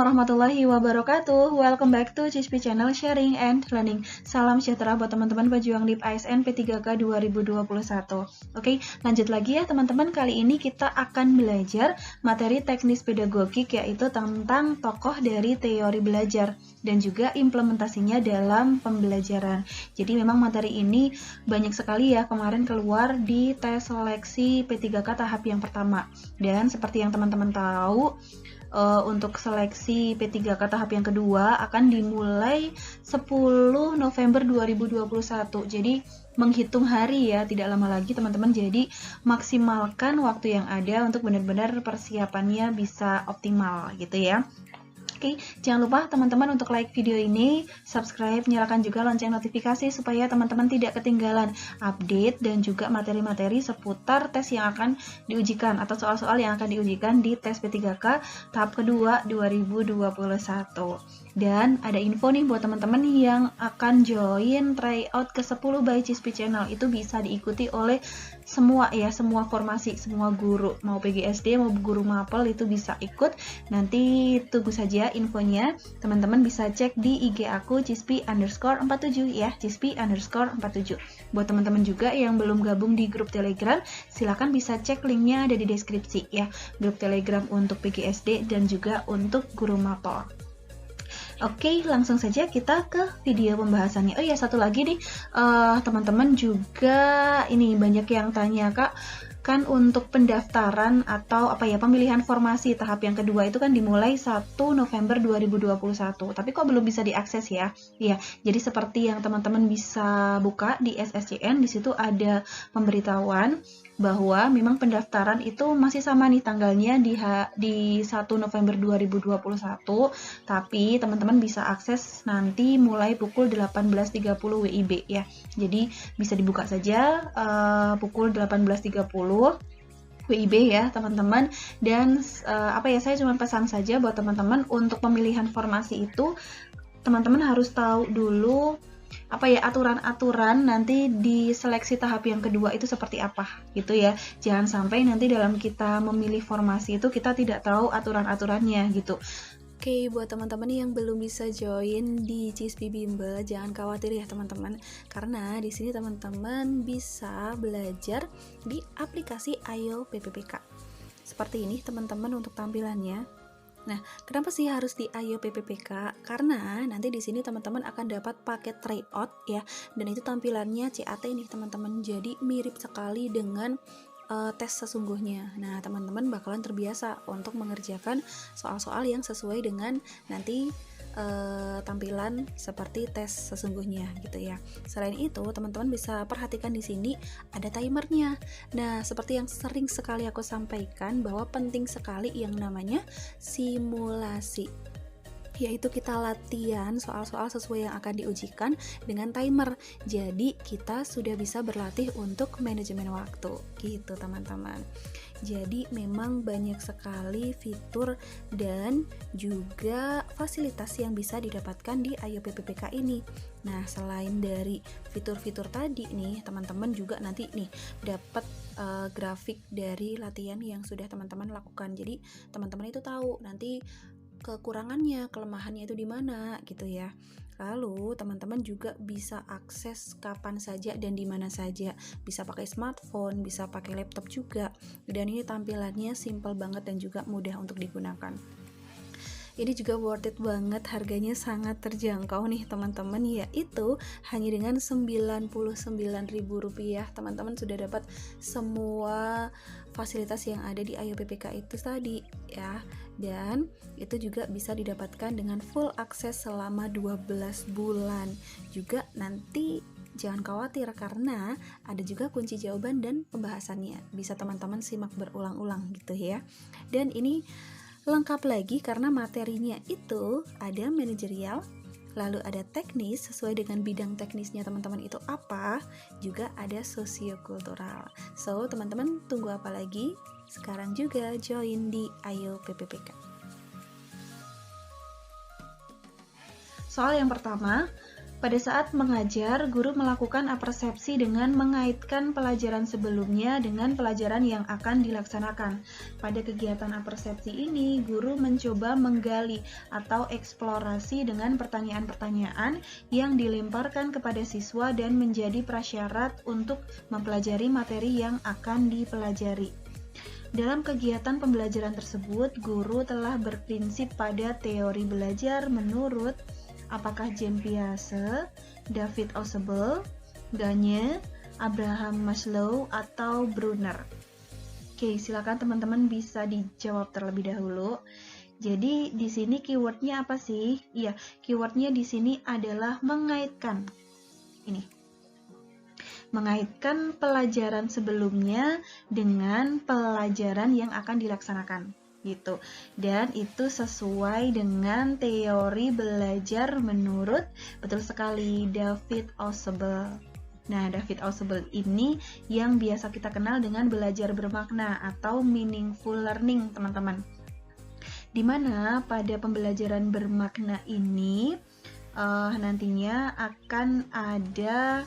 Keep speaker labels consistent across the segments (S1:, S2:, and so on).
S1: warahmatullahi wabarakatuh. Welcome back to Cispi Channel Sharing and Learning. Salam sejahtera buat teman-teman pejuang DIP ASN P3K 2021. Oke, lanjut lagi ya teman-teman. Kali ini kita akan belajar materi teknis pedagogik, yaitu tentang tokoh dari teori belajar dan juga implementasinya dalam pembelajaran. Jadi memang materi ini banyak sekali ya kemarin keluar di tes seleksi P3K tahap yang pertama. Dan seperti yang teman-teman tahu, untuk seleksi P3K tahap yang kedua akan dimulai 10 November 2021. Jadi menghitung hari ya, tidak lama lagi teman-teman. Jadi maksimalkan waktu yang ada untuk benar-benar persiapannya bisa optimal gitu ya. Oke, jangan lupa teman-teman untuk like video ini, subscribe, nyalakan juga lonceng notifikasi supaya teman-teman tidak ketinggalan update dan juga materi-materi seputar tes yang akan diujikan atau soal-soal yang akan diujikan di tes P3K tahap kedua 2021. Dan ada info nih buat teman-teman yang akan join tryout ke-10 by Cispi Channel. Itu bisa diikuti oleh semua ya, semua formasi, semua guru, mau PGSD mau guru mapel itu bisa ikut. Nanti tunggu saja infonya, teman-teman bisa cek di IG aku cispi_47 ya, cispi_47. Buat teman-teman juga yang belum gabung di grup Telegram, silahkan bisa cek linknya ada di deskripsi ya, grup Telegram untuk PGSD dan juga untuk guru mapel. Oke, langsung saja kita ke video pembahasannya. Oh ya, satu lagi nih, teman-teman juga ini banyak yang tanya, Kak, kan untuk pendaftaran atau pemilihan formasi tahap yang kedua itu kan dimulai 1 November 2021. Tapi kok belum bisa diakses ya? Iya, jadi seperti yang teman-teman bisa buka di SSCN, di situ ada pemberitahuan bahwa memang pendaftaran itu masih sama nih tanggalnya di 1 November 2021, tapi teman-teman bisa akses nanti mulai pukul 18.30 WIB ya. Jadi bisa dibuka saja pukul 18.30 WIB ya teman-teman. Dan saya cuma pesan saja buat teman-teman untuk pemilihan formasi itu teman-teman harus tahu dulu aturan-aturan nanti di seleksi tahap yang kedua itu seperti apa gitu ya. Jangan sampai nanti dalam kita memilih formasi itu kita tidak tahu aturan-aturannya gitu. Oke, buat teman-teman yang belum bisa join di Cispi Bimbel, jangan khawatir ya teman-teman, karena di sini teman-teman bisa belajar di aplikasi Ayo PPPK. Seperti ini teman-teman untuk tampilannya. Nah, kenapa sih harus di Ayo PPPK? Karena nanti di sini teman-teman akan dapat paket tryout ya, dan itu tampilannya CAT nih teman-teman. Jadi mirip sekali dengan tes sesungguhnya. Nah, teman-teman bakalan terbiasa untuk mengerjakan soal-soal yang sesuai dengan nanti tampilan seperti tes sesungguhnya gitu ya. Selain itu, teman-teman bisa perhatikan di sini ada timernya. Nah, seperti yang sering sekali aku sampaikan bahwa penting sekali yang namanya simulasi, yaitu kita latihan soal-soal sesuai yang akan diujikan dengan timer. Jadi kita sudah bisa berlatih untuk manajemen waktu gitu teman-teman. Jadi memang banyak sekali fitur dan juga fasilitas yang bisa didapatkan di Ayo PPPK ini. Nah, selain dari fitur-fitur tadi nih, teman-teman juga nanti nih dapat grafik dari latihan yang sudah teman-teman lakukan. Jadi teman-teman itu tahu nanti kekurangannya, kelemahannya itu di mana gitu ya. Lalu teman-teman juga bisa akses kapan saja dan di mana saja. Bisa pakai smartphone, bisa pakai laptop juga. Dan ini tampilannya simple banget dan juga mudah untuk digunakan. Ini juga worth it banget, harganya sangat terjangkau nih teman-teman, yaitu hanya dengan Rp99.000 teman-teman sudah dapat semua fasilitas yang ada di Ayo PPK itu tadi ya. Dan itu juga bisa didapatkan dengan full akses selama 12 bulan. Juga nanti jangan khawatir karena ada juga kunci jawaban dan pembahasannya. Bisa teman-teman simak berulang-ulang gitu ya. Dan ini lengkap lagi karena materinya itu ada manajerial, lalu ada teknis sesuai dengan bidang teknisnya teman-teman itu apa, juga ada sosiokultural. So, teman-teman tunggu apa lagi? Sekarang juga join di Ayo PPPK. Soal yang pertama, Pada saat mengajar, guru melakukan apersepsi dengan mengaitkan pelajaran sebelumnya dengan pelajaran yang akan dilaksanakan. Pada kegiatan apersepsi ini, guru mencoba menggali atau eksplorasi dengan pertanyaan-pertanyaan yang dilemparkan kepada siswa dan menjadi prasyarat untuk mempelajari materi yang akan dipelajari. Dalam kegiatan pembelajaran tersebut, guru telah berprinsip pada teori belajar menurut apakah Jean Piaget, David Ausubel, Gagne, Abraham Maslow, atau Brunner? Oke, silakan teman-teman bisa dijawab terlebih dahulu. Jadi di sini keywordnya apa sih? Iya, keywordnya di sini adalah mengaitkan. Ini, mengaitkan pelajaran sebelumnya dengan pelajaran yang akan dilaksanakan. Gitu. Dan itu sesuai dengan teori belajar menurut, betul sekali, David Ausubel. Nah, David Ausubel ini yang biasa kita kenal dengan belajar bermakna atau meaningful learning, teman-teman. Dimana pada pembelajaran bermakna ini nantinya akan ada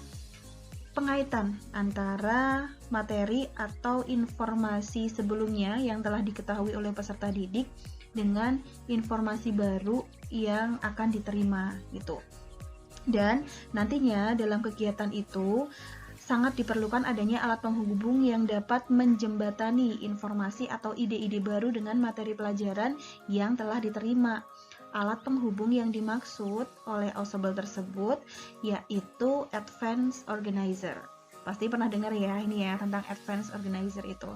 S1: pengaitan antara materi atau informasi sebelumnya yang telah diketahui oleh peserta didik dengan informasi baru yang akan diterima gitu. Dan nantinya dalam kegiatan itu sangat diperlukan adanya alat penghubung yang dapat menjembatani informasi atau ide-ide baru dengan materi pelajaran yang telah diterima. Alat penghubung yang dimaksud oleh Ausubel tersebut yaitu Advanced Organizer. Pasti pernah dengar ya ini ya tentang Advanced Organizer itu.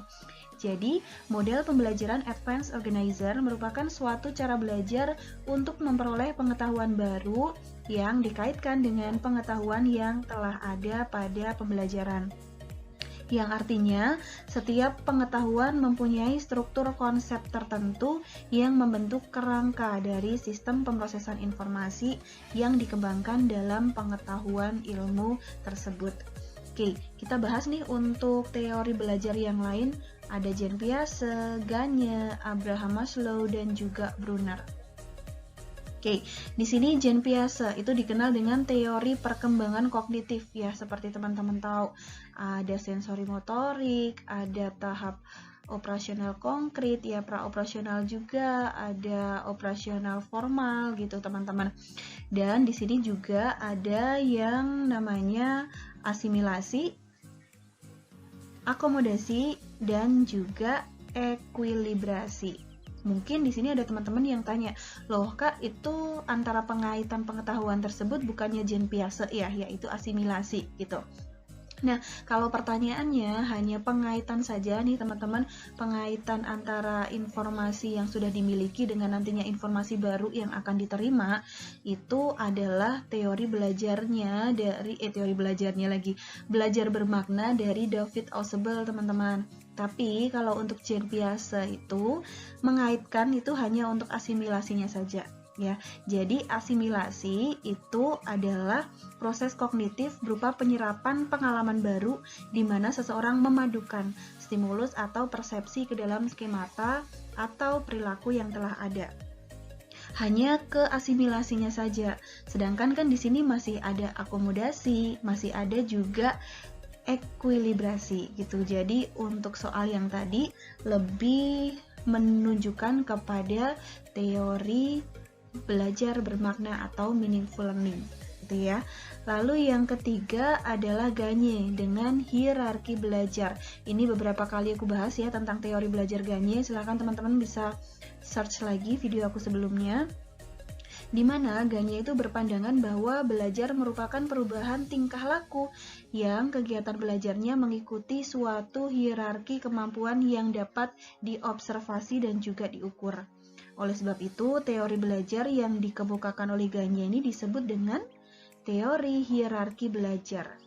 S1: Jadi, model pembelajaran Advanced Organizer merupakan suatu cara belajar untuk memperoleh pengetahuan baru yang dikaitkan dengan pengetahuan yang telah ada pada pembelajaran. Yang artinya, setiap pengetahuan mempunyai struktur konsep tertentu yang membentuk kerangka dari sistem pemrosesan informasi yang dikembangkan dalam pengetahuan ilmu tersebut. Oke, kita bahas nih untuk teori belajar yang lain. Ada Jean Piaget, Gagne, Abraham Maslow, dan juga Brunner. Oke, di sini Jean Piaget itu dikenal dengan teori perkembangan kognitif ya, seperti teman-teman tahu. Ada sensori motorik, ada tahap operasional konkret ya, praoperasional juga, ada operasional formal gitu teman-teman. Dan di sini juga ada yang namanya asimilasi, akomodasi, dan juga ekuilibrasi. Mungkin di sini ada teman-teman yang tanya, loh Kak, itu antara pengaitan pengetahuan tersebut bukannya Jean Piaget ya, yaitu asimilasi gitu. Nah, kalau pertanyaannya hanya pengaitan saja nih teman-teman, pengaitan antara informasi yang sudah dimiliki dengan nantinya informasi baru yang akan diterima, itu adalah teori belajarnya dari belajar bermakna dari David Ausubel, teman-teman. Tapi kalau untuk Jean Piaget itu mengaitkan itu hanya untuk asimilasinya saja. Ya, jadi asimilasi itu adalah proses kognitif berupa penyerapan pengalaman baru di mana seseorang memadukan stimulus atau persepsi ke dalam skemata atau perilaku yang telah ada. Hanya ke asimilasinya saja. Sedangkan kan di sini masih ada akomodasi, masih ada juga ekuilibrasi gitu. Jadi untuk soal yang tadi lebih menunjukkan kepada teori belajar bermakna atau meaningful learning gitu ya. Lalu yang ketiga adalah Gagne dengan hierarki belajar. Ini beberapa kali aku bahas ya tentang teori belajar Gagne. Silahkan teman-teman bisa search lagi video aku sebelumnya, di mana Gagne itu berpandangan bahwa belajar merupakan perubahan tingkah laku yang kegiatan belajarnya mengikuti suatu hierarki kemampuan yang dapat diobservasi dan juga diukur. Oleh sebab itu, teori belajar yang dikemukakan oleh Gagne ini disebut dengan teori hierarki belajar.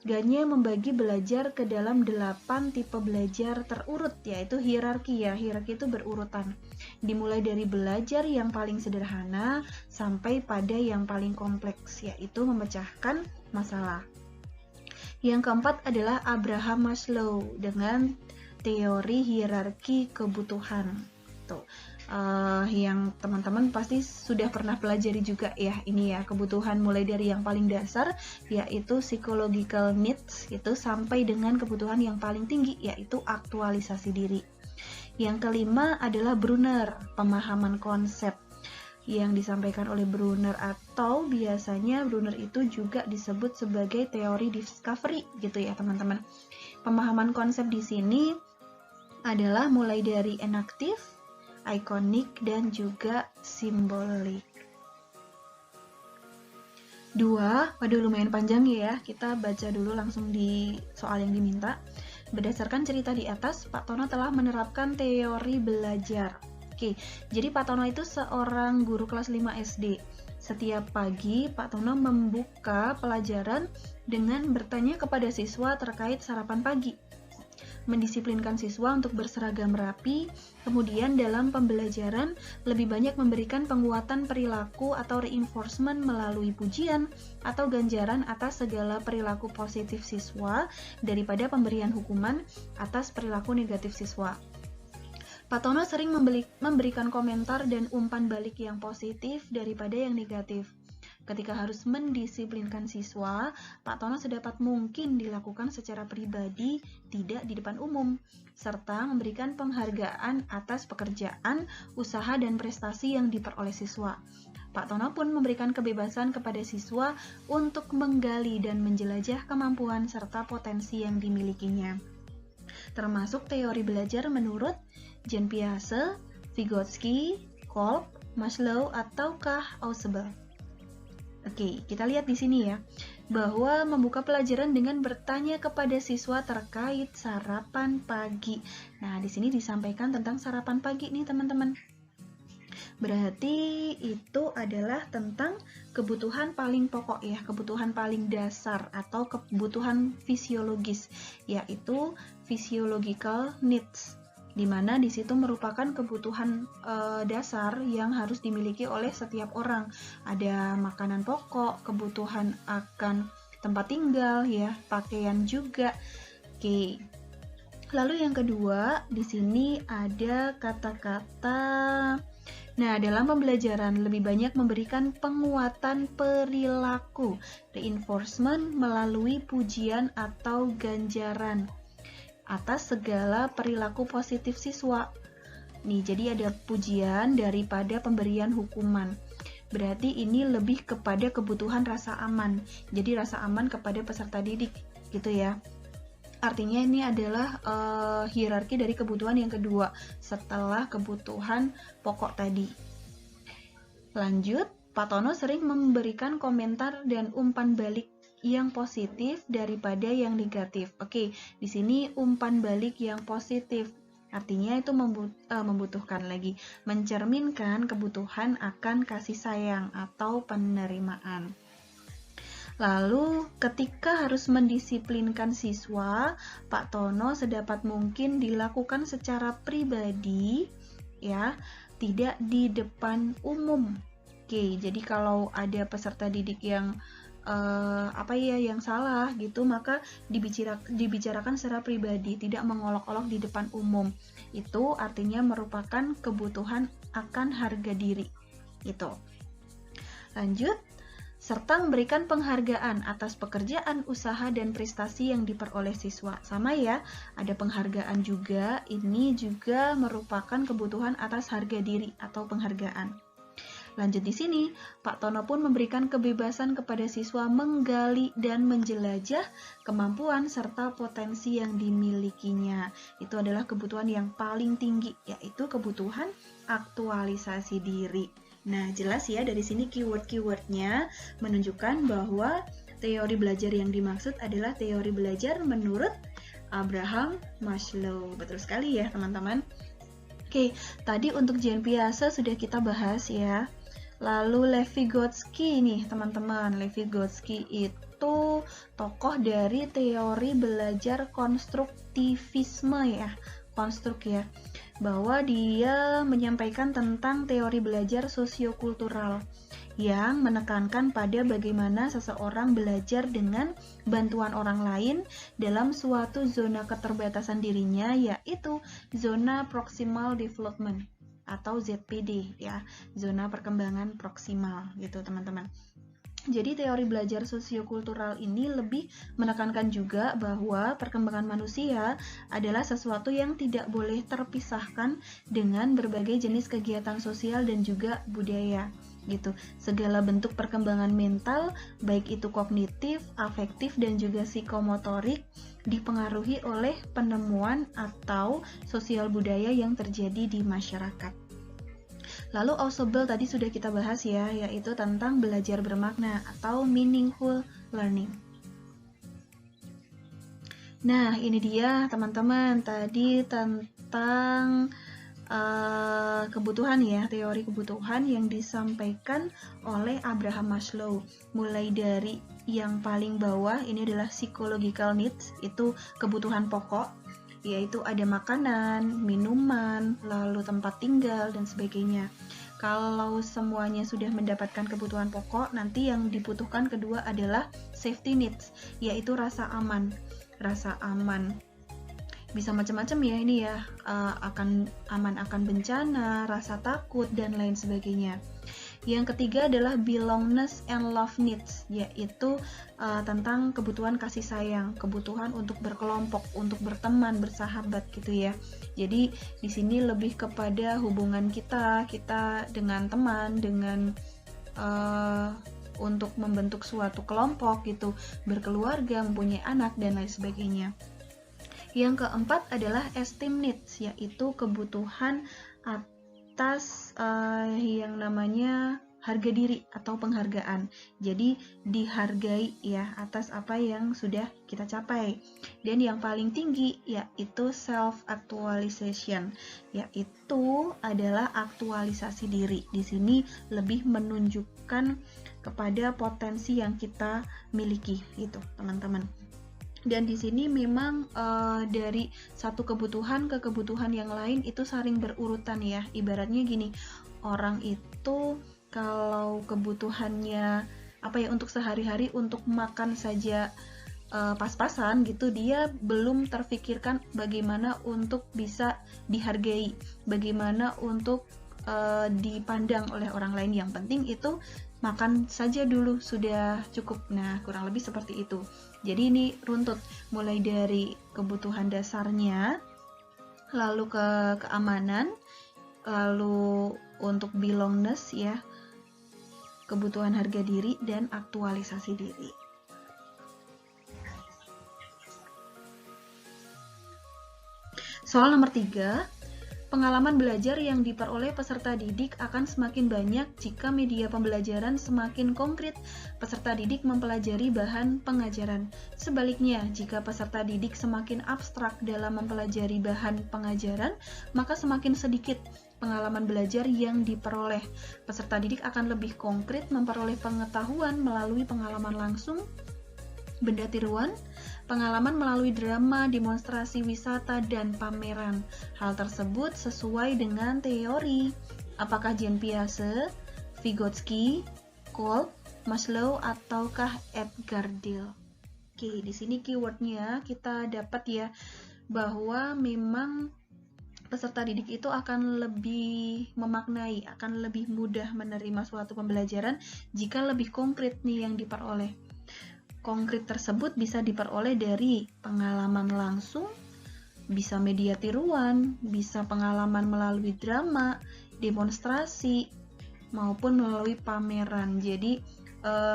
S1: Gagne membagi belajar ke dalam 8 tipe belajar terurut, yaitu hierarki ya. Hierarki itu berurutan. Dimulai dari belajar yang paling sederhana sampai pada yang paling kompleks, yaitu memecahkan masalah. Yang keempat adalah Abraham Maslow dengan teori hierarki kebutuhan. Tuh. yang teman-teman pasti sudah pernah pelajari juga ya, ini ya, kebutuhan mulai dari yang paling dasar yaitu psychological needs itu sampai dengan kebutuhan yang paling tinggi yaitu aktualisasi diri. Yang kelima adalah Brunner, pemahaman konsep yang disampaikan oleh Brunner, atau biasanya Brunner itu juga disebut sebagai teori discovery gitu ya teman-teman. Pemahaman konsep di sini adalah mulai dari enaktif, ikonik, dan juga simbolik. 2, waduh lumayan panjang ya, kita baca dulu langsung di soal yang diminta. Berdasarkan cerita di atas, Pak Tono telah menerapkan teori belajar. Oke, jadi Pak Tono itu seorang guru kelas 5 SD. Setiap pagi, Pak Tono membuka pelajaran dengan bertanya kepada siswa terkait sarapan pagi, mendisiplinkan siswa untuk berseragam rapi, kemudian dalam pembelajaran lebih banyak memberikan penguatan perilaku atau reinforcement melalui pujian atau ganjaran atas segala perilaku positif siswa daripada pemberian hukuman atas perilaku negatif siswa. Pak Tono sering memberikan komentar dan umpan balik yang positif daripada yang negatif. Ketika harus mendisiplinkan siswa, Pak Tono sedapat mungkin dilakukan secara pribadi, tidak di depan umum, serta memberikan penghargaan atas pekerjaan, usaha, dan prestasi yang diperoleh siswa. Pak Tono pun memberikan kebebasan kepada siswa untuk menggali dan menjelajah kemampuan serta potensi yang dimilikinya. Termasuk teori belajar menurut Jean Piaget, Vygotsky, Kolb, Maslow, ataukah Ausubel. Oke, kita lihat di sini ya, bahwa membuka pelajaran dengan bertanya kepada siswa terkait sarapan pagi. Nah, di sini disampaikan tentang sarapan pagi nih, teman-teman. Berarti itu adalah tentang kebutuhan paling pokok ya, kebutuhan paling dasar atau kebutuhan fisiologis, yaitu physiological needs, di mana di situ merupakan kebutuhan dasar yang harus dimiliki oleh setiap orang. Ada makanan pokok, kebutuhan akan tempat tinggal ya, pakaian juga. Oke. Lalu yang kedua, di sini ada kata-kata. Nah, dalam pembelajaran lebih banyak memberikan penguatan perilaku, reinforcement melalui pujian atau ganjaran atas segala perilaku positif siswa. Nih, jadi ada pujian daripada pemberian hukuman. Berarti ini lebih kepada kebutuhan rasa aman. Jadi rasa aman kepada peserta didik, gitu ya. Artinya ini adalah hierarki dari kebutuhan yang kedua setelah kebutuhan pokok tadi. Lanjut, Pak Tono sering memberikan komentar dan umpan balik yang positif daripada yang negatif. Oke, di sini umpan balik yang positif. Artinya itu membutuhkan lagi, mencerminkan kebutuhan akan kasih sayang atau penerimaan. Lalu, ketika harus mendisiplinkan siswa, Pak Tono sedapat mungkin dilakukan secara pribadi, ya, tidak di depan umum. Oke, jadi kalau ada peserta didik yang yang salah gitu, maka dibicarakan secara pribadi, tidak mengolok-olok di depan umum. Itu artinya merupakan kebutuhan akan harga diri. Gitu. Lanjut. Serta memberikan penghargaan atas pekerjaan, usaha, dan prestasi yang diperoleh siswa. Sama ya, ada penghargaan juga, ini juga merupakan kebutuhan atas harga diri atau penghargaan. Lanjut di sini, Pak Tono pun memberikan kebebasan kepada siswa menggali dan menjelajah kemampuan serta potensi yang dimilikinya. Itu adalah kebutuhan yang paling tinggi, yaitu kebutuhan aktualisasi diri. Nah, jelas ya dari sini keyword-keywordnya menunjukkan bahwa teori belajar yang dimaksud adalah teori belajar menurut Abraham Maslow. Betul sekali ya, teman-teman. Oke, tadi untuk Jean Piaget sudah kita bahas ya. Lalu Lev Vygotsky nih, teman-teman. Lev Vygotsky itu tokoh dari teori belajar konstruktivisme ya. Konstruk ya. Bahwa dia menyampaikan tentang teori belajar sosiokultural yang menekankan pada bagaimana seseorang belajar dengan bantuan orang lain dalam suatu zona keterbatasan dirinya, yaitu zona proximal development. atau ZPD ya, zona perkembangan proksimal gitu teman-teman. Jadi teori belajar sosiokultural ini lebih menekankan juga bahwa perkembangan manusia adalah sesuatu yang tidak boleh terpisahkan dengan berbagai jenis kegiatan sosial dan juga budaya gitu. Segala bentuk perkembangan mental, baik itu kognitif, afektif dan juga psikomotorik, dipengaruhi oleh penemuan atau sosial budaya yang terjadi di masyarakat. Lalu Ausable tadi sudah kita bahas ya, yaitu tentang belajar bermakna atau meaningful learning. Nah, ini dia teman-teman, tadi tentang kebutuhan ya, teori kebutuhan yang disampaikan oleh Abraham Maslow. Mulai dari yang paling bawah, ini adalah psychological needs, itu kebutuhan pokok, yaitu ada makanan, minuman, lalu tempat tinggal, dan sebagainya. Kalau semuanya sudah mendapatkan kebutuhan pokok, nanti yang dibutuhkan kedua adalah safety needs, yaitu rasa aman. Rasa aman bisa macam-macam ya ini ya, akan aman akan bencana, rasa takut, dan lain sebagainya. Yang ketiga adalah belongingness and love needs, yaitu tentang kebutuhan kasih sayang, kebutuhan untuk berkelompok, untuk berteman, bersahabat gitu ya. Jadi di sini lebih kepada hubungan kita dengan teman, dengan untuk membentuk suatu kelompok gitu, berkeluarga, mempunyai anak dan lain sebagainya. Yang keempat adalah esteem needs, yaitu kebutuhan atas yang namanya harga diri atau penghargaan. Jadi dihargai ya atas apa yang sudah kita capai. Dan yang paling tinggi yaitu self actualization, yaitu adalah aktualisasi diri. Di sini lebih menunjukkan kepada potensi yang kita miliki gitu, teman-teman. Dan di sini memang dari satu kebutuhan ke kebutuhan yang lain itu saling berurutan ya. Ibaratnya gini, orang itu kalau kebutuhannya untuk sehari-hari untuk makan saja pas-pasan gitu, dia belum terfikirkan bagaimana untuk bisa dihargai, bagaimana untuk dipandang oleh orang lain. Yang penting itu makan saja dulu sudah cukup. Nah, kurang lebih seperti itu. Jadi ini runtut, mulai dari kebutuhan dasarnya, lalu ke keamanan, lalu untuk belongingness ya, kebutuhan harga diri, dan aktualisasi diri. Soal nomor 3, pengalaman belajar yang diperoleh peserta didik akan semakin banyak jika media pembelajaran semakin konkret. Peserta didik mempelajari bahan pengajaran. Sebaliknya, jika peserta didik semakin abstrak dalam mempelajari bahan pengajaran, maka semakin sedikit pengalaman belajar yang diperoleh. Peserta didik akan lebih konkret memperoleh pengetahuan melalui pengalaman langsung, benda tiruan, pengalaman melalui drama, demonstrasi wisata, dan pameran. Hal tersebut sesuai dengan teori. Apakah Jean Piaget, Vygotsky, Kolb, Maslow, ataukah Edgar Dale? Oke, di sini keywordnya kita dapat ya, bahwa memang peserta didik itu akan lebih memaknai, akan lebih mudah menerima suatu pembelajaran jika lebih konkret nih yang diperoleh. Konkret tersebut bisa diperoleh dari pengalaman langsung, bisa media tiruan, bisa pengalaman melalui drama, demonstrasi, maupun melalui pameran. Jadi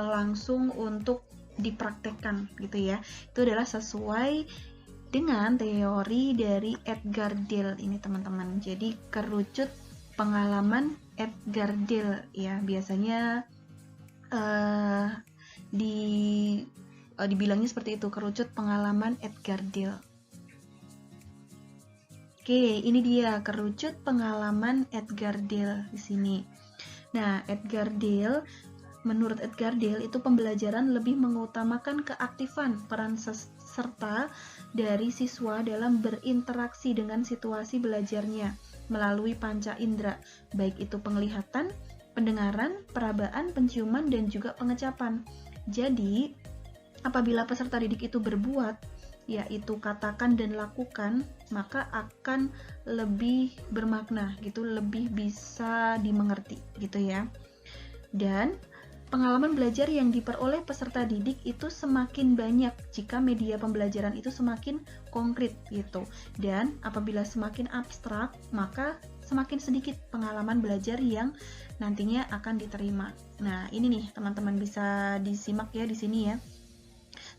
S1: langsung untuk dipraktekkan gitu ya. Itu adalah sesuai dengan teori dari Edgar Dale ini teman-teman. Jadi kerucut pengalaman Edgar Dale ya, biasanya dibilangnya seperti itu, kerucut pengalaman Edgar Dale. Oke, ini dia kerucut pengalaman Edgar Dale di sini. Nah, menurut Edgar Dale itu pembelajaran lebih mengutamakan keaktifan peran serta dari siswa dalam berinteraksi dengan situasi belajarnya melalui panca indera, baik itu penglihatan, pendengaran, perabaan, penciuman, dan juga pengecapan. Jadi, apabila peserta didik itu berbuat yaitu katakan dan lakukan, maka akan lebih bermakna gitu, lebih bisa dimengerti gitu ya. Dan pengalaman belajar yang diperoleh peserta didik itu semakin banyak jika media pembelajaran itu semakin konkret gitu. Dan apabila semakin abstrak, maka semakin sedikit pengalaman belajar yang nantinya akan diterima. Nah, ini nih teman-teman bisa disimak ya di sini ya.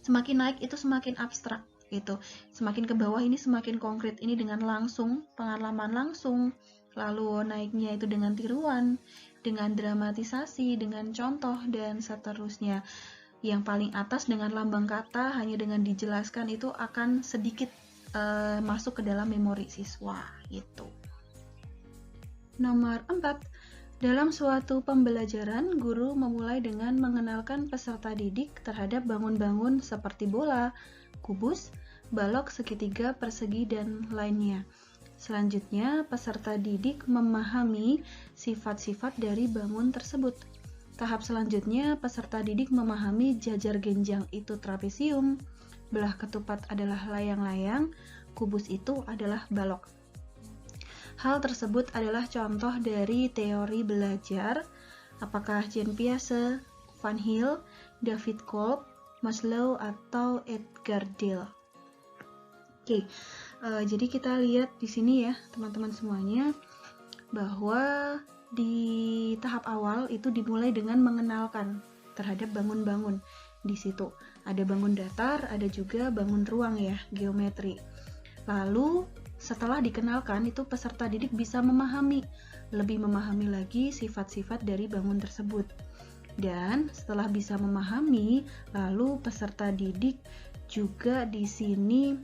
S1: Semakin naik itu semakin abstrak gitu. Semakin ke bawah ini semakin konkret. Ini dengan langsung, pengalaman langsung. Lalu naiknya itu dengan tiruan, dengan dramatisasi, dengan contoh, dan seterusnya. Yang paling atas dengan lambang kata, hanya dengan dijelaskan itu akan sedikit masuk ke dalam memori siswa gitu. Nomor 4, dalam suatu pembelajaran, guru memulai dengan mengenalkan peserta didik terhadap bangun-bangun seperti bola, kubus, balok segitiga, persegi, dan lainnya. Selanjutnya, peserta didik memahami sifat-sifat dari bangun tersebut. Tahap selanjutnya, peserta didik memahami jajar genjang itu trapesium, belah ketupat adalah layang-layang, kubus itu adalah balok. Hal tersebut adalah contoh dari teori belajar. Apakah Jean Piaget, Van Hill, David Kolb, Maslow, atau Edgar Dale? Oke, jadi kita lihat di sini ya teman-teman semuanya, bahwa di tahap awal itu dimulai dengan mengenalkan terhadap bangun-bangun. Di situ ada bangun datar, ada juga bangun ruang ya, geometri. Lalu setelah dikenalkan itu peserta didik bisa lebih memahami lagi sifat-sifat dari bangun tersebut. Dan setelah bisa memahami, lalu peserta didik juga di sini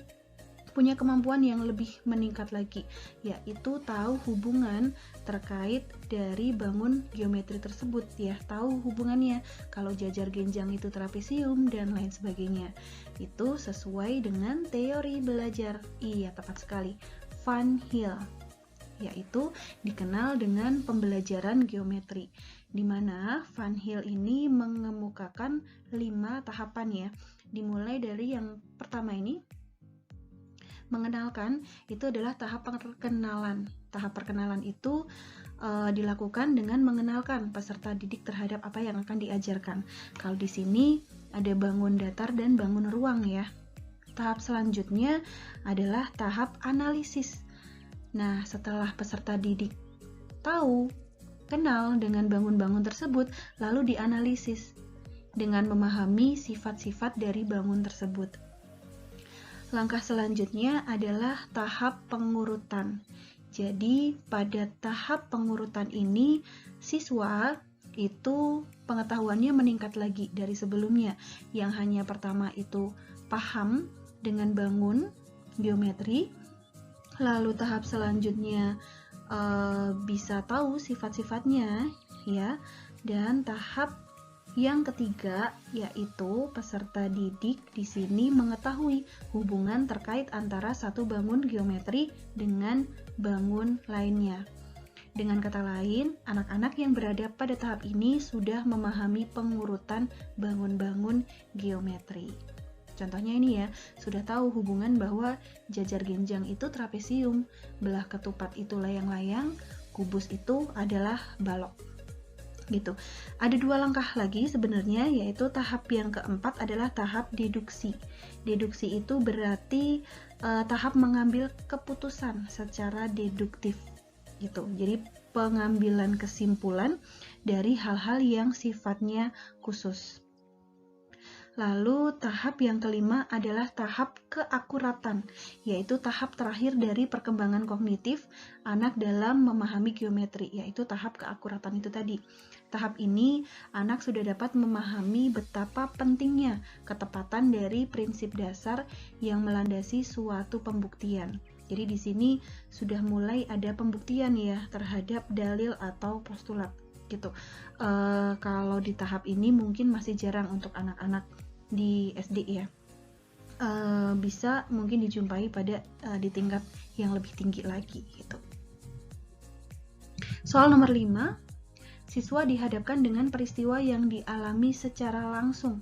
S1: punya kemampuan yang lebih meningkat lagi, yaitu tahu hubungan terkait dari bangun geometri tersebut ya, tahu hubungannya kalau jajar genjang itu trapesium dan lain sebagainya. Itu sesuai dengan teori belajar. Iya, tepat sekali, Van Hill, yaitu dikenal dengan pembelajaran geometri, di mana Van Hill ini mengemukakan 5 tahapan ya. Dimulai dari yang pertama ini, mengenalkan, itu adalah tahap perkenalan. Tahap perkenalan itu dilakukan dengan mengenalkan peserta didik terhadap apa yang akan diajarkan. Kalau di sini ada bangun datar dan bangun ruang ya. Tahap selanjutnya adalah tahap analisis. Nah, setelah peserta didik tahu, kenal dengan bangun-bangun tersebut, lalu dianalisis dengan memahami sifat-sifat dari bangun tersebut. Langkah selanjutnya adalah tahap pengurutan. Jadi, pada tahap pengurutan ini, siswa itu pengetahuannya meningkat lagi dari sebelumnya. Yang hanya pertama itu paham dengan bangun geometri. Lalu tahap selanjutnya bisa tahu sifat-sifatnya ya. Dan tahap yang ketiga yaitu peserta didik di sini mengetahui hubungan terkait antara satu bangun geometri dengan bangun lainnya. Dengan kata lain, anak-anak yang berada pada tahap ini sudah memahami pengurutan bangun-bangun geometri. Contohnya ini ya, sudah tahu hubungan bahwa jajar genjang itu trapesium, belah ketupat itu layang-layang, kubus itu adalah balok. Gitu. Ada 2 langkah lagi sebenarnya, yaitu tahap yang keempat adalah tahap deduksi. Deduksi itu berarti tahap mengambil keputusan secara deduktif gitu. Jadi pengambilan kesimpulan dari hal-hal yang sifatnya khusus. Lalu tahap yang kelima adalah tahap keakuratan, yaitu tahap terakhir dari perkembangan kognitif anak dalam memahami geometri, yaitu tahap keakuratan itu tadi. Tahap ini anak sudah dapat memahami betapa pentingnya ketepatan dari prinsip dasar yang melandasi suatu pembuktian. Jadi di sini sudah mulai ada pembuktian ya terhadap dalil atau postulat gitu. Kalau di tahap ini mungkin masih jarang untuk anak-anak di SD ya, bisa mungkin dijumpai pada di tingkat yang lebih tinggi lagi gitu. Soal nomor 5, siswa dihadapkan dengan peristiwa yang dialami secara langsung,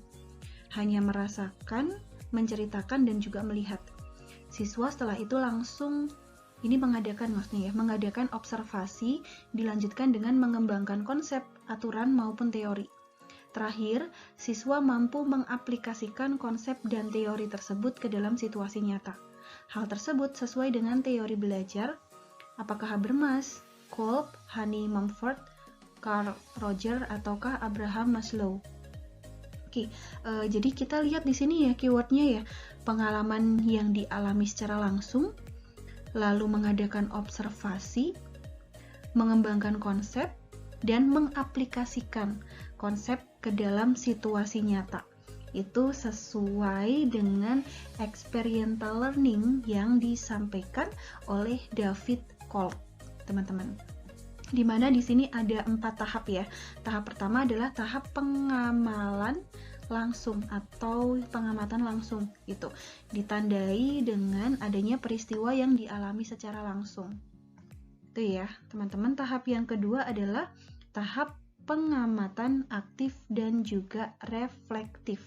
S1: hanya merasakan menceritakan dan juga melihat. Siswa setelah itu langsung mengadakan observasi, dilanjutkan dengan mengembangkan konsep, aturan maupun teori. Terakhir, siswa mampu mengaplikasikan konsep dan teori tersebut ke dalam situasi nyata. Hal tersebut sesuai dengan teori belajar. Apakah Habermas, Kolb, Honey Mumford, Carl Rogers, ataukah Abraham Maslow? Oke, jadi kita lihat di sini ya keywordnya ya, pengalaman yang dialami secara langsung, lalu mengadakan observasi, mengembangkan konsep, dan mengaplikasikan konsep ke dalam situasi nyata. Itu sesuai dengan experiential learning yang disampaikan oleh David Kolb, teman-teman. Dimana di sini ada 4 tahap ya. Tahap pertama adalah tahap pengamalan langsung atau pengamatan langsung gitu. Ditandai dengan adanya peristiwa yang dialami secara langsung. Itu ya, teman-teman. Tahap yang kedua adalah tahap pengamatan aktif dan juga reflektif.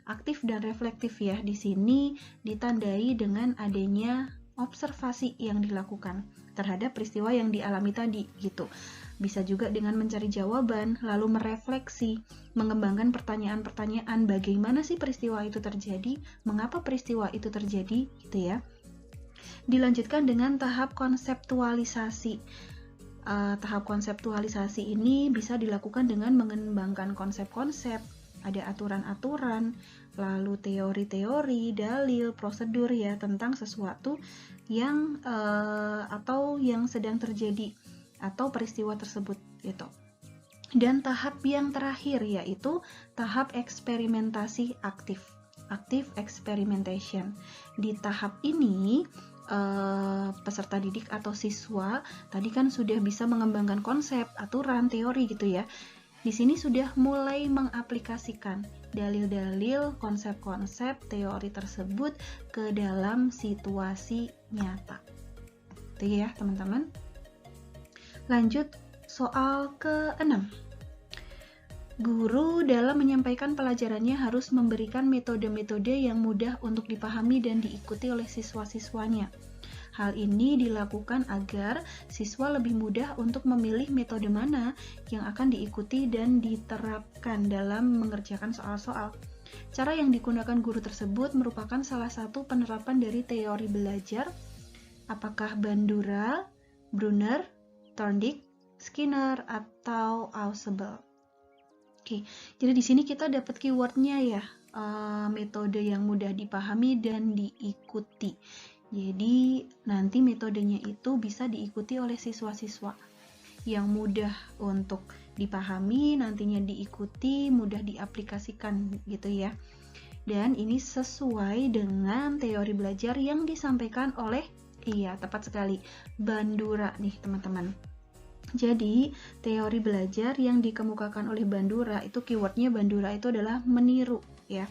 S1: Aktif dan reflektif ya, di sini ditandai dengan adanya observasi yang dilakukan terhadap peristiwa yang dialami tadi gitu. Bisa juga dengan mencari jawaban, lalu merefleksi, mengembangkan pertanyaan-pertanyaan bagaimana sih peristiwa itu terjadi, mengapa peristiwa itu terjadi gitu ya. Dilanjutkan dengan tahap konseptualisasi. Tahap konseptualisasi ini bisa dilakukan dengan mengembangkan konsep-konsep, ada aturan-aturan, lalu teori-teori, dalil, prosedur ya tentang sesuatu yang atau yang sedang terjadi atau peristiwa tersebut gitu. Dan tahap yang terakhir yaitu tahap eksperimentasi aktif, active experimentation. Di tahap ini peserta didik atau siswa tadi kan sudah bisa mengembangkan konsep, aturan, teori gitu ya. Di sini sudah mulai mengaplikasikan dalil-dalil, konsep-konsep, teori tersebut ke dalam situasi nyata. Itu ya, teman-teman. Lanjut soal ke-6. Guru dalam menyampaikan pelajarannya harus memberikan metode-metode yang mudah untuk dipahami dan diikuti oleh siswa-siswanya. Hal ini dilakukan agar siswa lebih mudah untuk memilih metode mana yang akan diikuti dan diterapkan dalam mengerjakan soal-soal. Cara yang digunakan guru tersebut merupakan salah satu penerapan dari teori belajar. Apakah Bandura, Brunner, Thorndike, Skinner, atau Ausubel? Oke, jadi di sini kita dapat keywordnya ya, metode yang mudah dipahami dan diikuti. Jadi nanti metodenya itu bisa diikuti oleh siswa-siswa yang mudah untuk dipahami, nantinya diikuti, mudah diaplikasikan gitu ya. Dan ini sesuai dengan teori belajar yang disampaikan oleh, iya tepat sekali, Bandura nih teman-teman. Jadi teori belajar yang dikemukakan oleh Bandura itu keywordnya Bandura itu adalah meniru ya,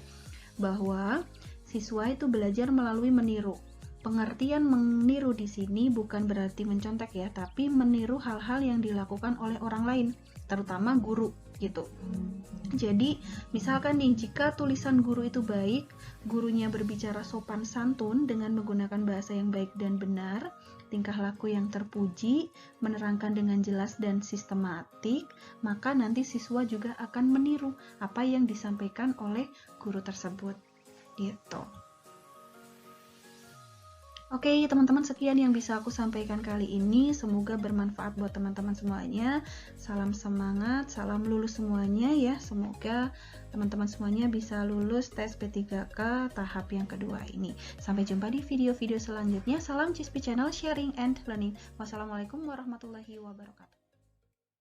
S1: bahwa siswa itu belajar melalui meniru. Pengertian meniru di sini bukan berarti mencontek ya, tapi meniru hal-hal yang dilakukan oleh orang lain, terutama guru gitu. Jadi, misalkan nih, jika tulisan guru itu baik, gurunya berbicara sopan santun dengan menggunakan bahasa yang baik dan benar, tingkah laku yang terpuji, menerangkan dengan jelas dan sistematik, maka nanti siswa juga akan meniru apa yang disampaikan oleh guru tersebut. Gitu. Oke, teman-teman, sekian yang bisa aku sampaikan kali ini. Semoga bermanfaat buat teman-teman semuanya. Salam semangat, salam lulus semuanya ya. Semoga teman-teman semuanya bisa lulus tes P3K tahap yang kedua ini. Sampai jumpa di video-video selanjutnya. Salam CISP Channel Sharing and Learning. Wassalamualaikum warahmatullahi wabarakatuh.